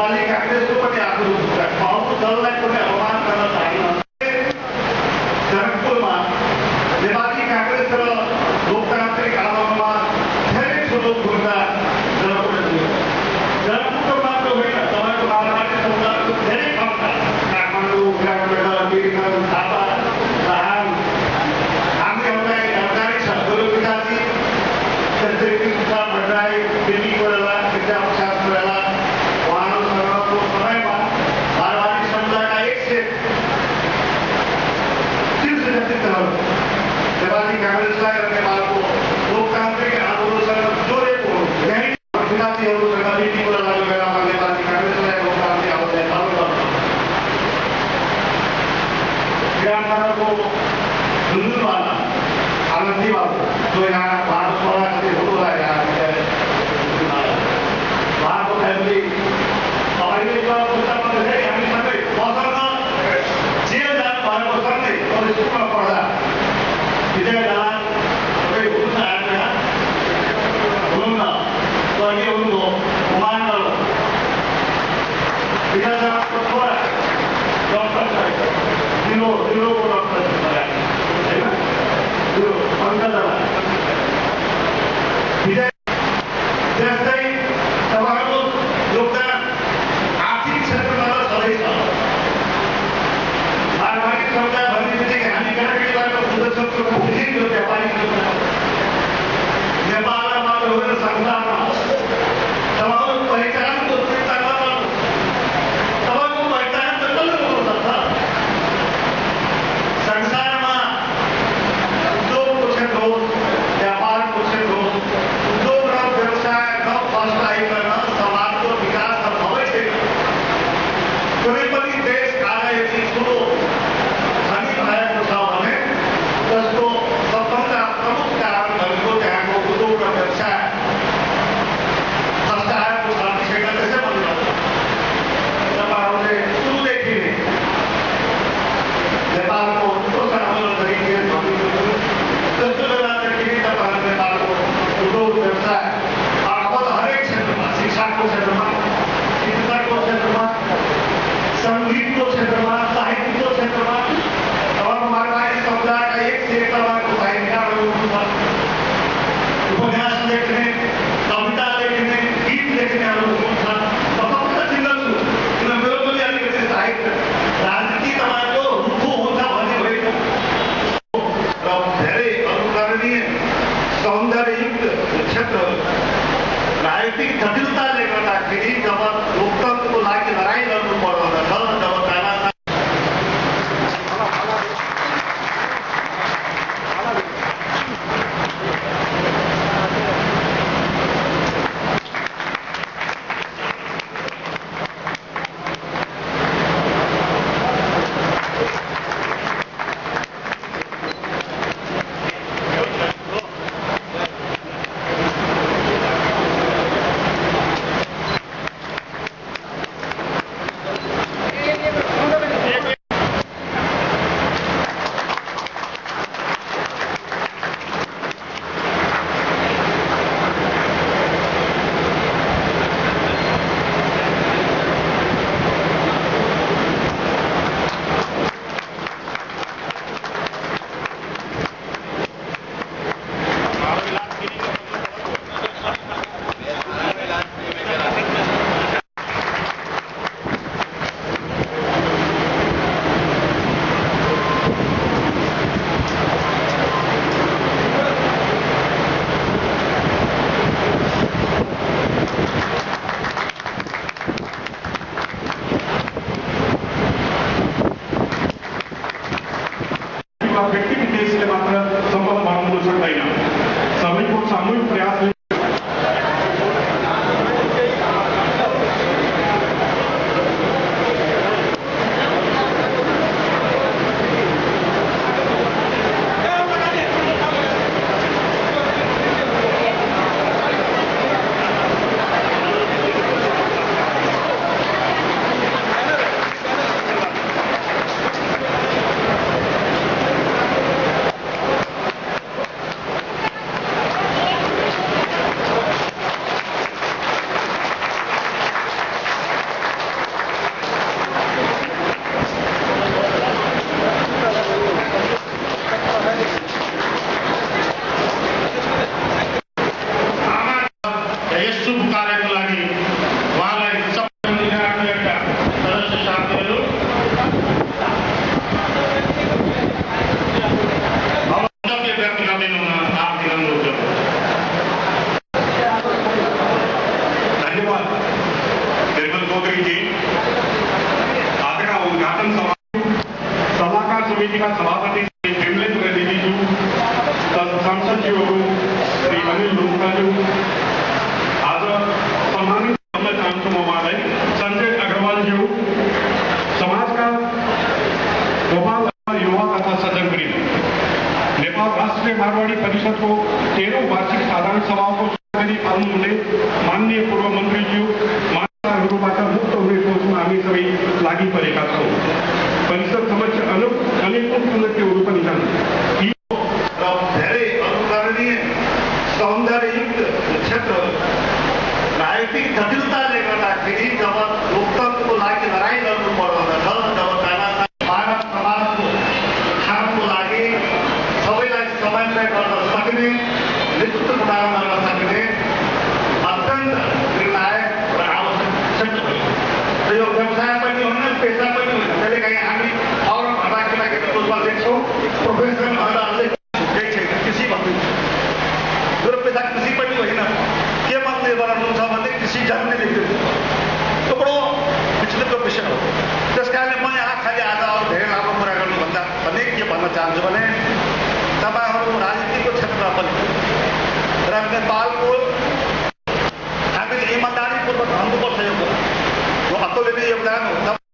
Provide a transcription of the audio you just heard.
नेपाली कांग्रेसको पनि आफ्नो पाउनु दललाई पनि अपमान गर्न चाहन्न। जनकपुरमा नेपाली कांग्रेस र लोकतान्त्रिक आन्दोलनमा धेरै ठुलो भूमिका जनकपुरले दियो। जनकपुर मात्र होइन, तपाईँको माओवादी समुदायको धेरै ठाउँमा काठमाडौँ, विराटनगर, वीरगञ्ज, झापा, राहाङ हामीहरूलाई जानकारी छ। गुरु पिताजी त्यस्तै कृष्ण भट्टराई, बेनी कोइराला, विद्याप्रसाद कोइराला उहाँहरूसँगको समयमा माओवादी समुदायका 130 नेतृत्वहरू नेपाली कांग्रेसलाई र नेपालको लोकतान्त्रिक आन्दोलनसँग जोडेको यही पिताजीहरूसँग बेनी कोइरालाको बेलामा नेपाली कांग्रेसलाई लोकतान्त्रिक आन्दोलनलाई चालु गर्नु। विराटनगरको झुन्झुनवाला आनन्दीबाबु जो यहाँ उहाँको छोराछोरी हुनुलाई यहाँ उहाँको फ्यामिली अहिले हामी सबै मसँग जेल जानु भएको सँगै स्कुलमा पढ्दा विजय दलाल सबै हुनुहुन्छ यहाँ हुनुहुन्न स्वर्गीय हुनुभयो उमान्डल विजय दलालको छोरा डक्टर छ दिलोको डक्टर छ होइन त्यो पङ्कजला विजय। त्यस्तै तपाईँहरूको योगदान आर्थिक क्षेत्रमा सधैँ छ। मारवाडी समुदाय भन्ने बित्तिकै हामी केटाकेटीबाट बुझ्दछौँ यो व्यापारिक योजना नेपालमा मात्र होइन संसारमा तपाईँको पहिचानको चिन्ता नगर्नु। तपाईँको पहिचान त कसले बोल्नु सक्छ? संसारमा उद्योगको क्षेत्र होस्, व्यापारको क्षेत्र होस्, सचिवहरू श्री अनिल लुम्काज्यू आज सम्मानित गर्न चाहन्छु म उहाँलाई। सञ्जय अग्रवालज्यू समाजका गोपाल युवा तथा सज्जनवृन्द, नेपाल राष्ट्रिय मारवाडी परिषदको 13औं वार्षिक साधारण सभाको सूचना पाल्नुहुने माननीय पूर्व मन्त्रीज्यू, मान्यताहरूबाट मुक्त हुने सोचमा हामी सबै लागि परेका छौँ। परिषद समक्ष अनेकौं चुनौतीहरू पनि छन् र धेरै अनुकरणीय सौन्दर्ययुक्त क्षेत्र राजनीतिक जटिलताले गर्दाखेरि जब लोकतन्त्रको लागि लडाईँ गर्नु पर्दछ, जब मानव समाजको उत्थानको लागि सबैलाई समन्वय गर्न सक्ने, नेतृत्व प्रदान गर्न सक्ने अत्यन्त निर्णायक र आवश्यक क्षेत्र हो। यो व्यवसाय पनि होइन, पेसा पनि होइन। त्यसले काहीँ हामी फर्म भर्दाखेरि रूपमा देख्छौँ प्रोफेसर महिलाहरूले केही छैन, कृषि भन्नुहुन्छ। मेरो पेसा कृषि पनि होइन। के मान्ने बनाउनुहुन्छ भने कृषि जान्ने लेख्दैछु। त्यो बडो विचित्रको विषय हो। त्यस कारणले म यहाँ खालि आज अरू धेरै लामो कुरा गर्नुभन्दा भने के भन्न चाहन्छु भने तपाईँहरू राजनीतिको क्षेत्रमा पनि र नेपालको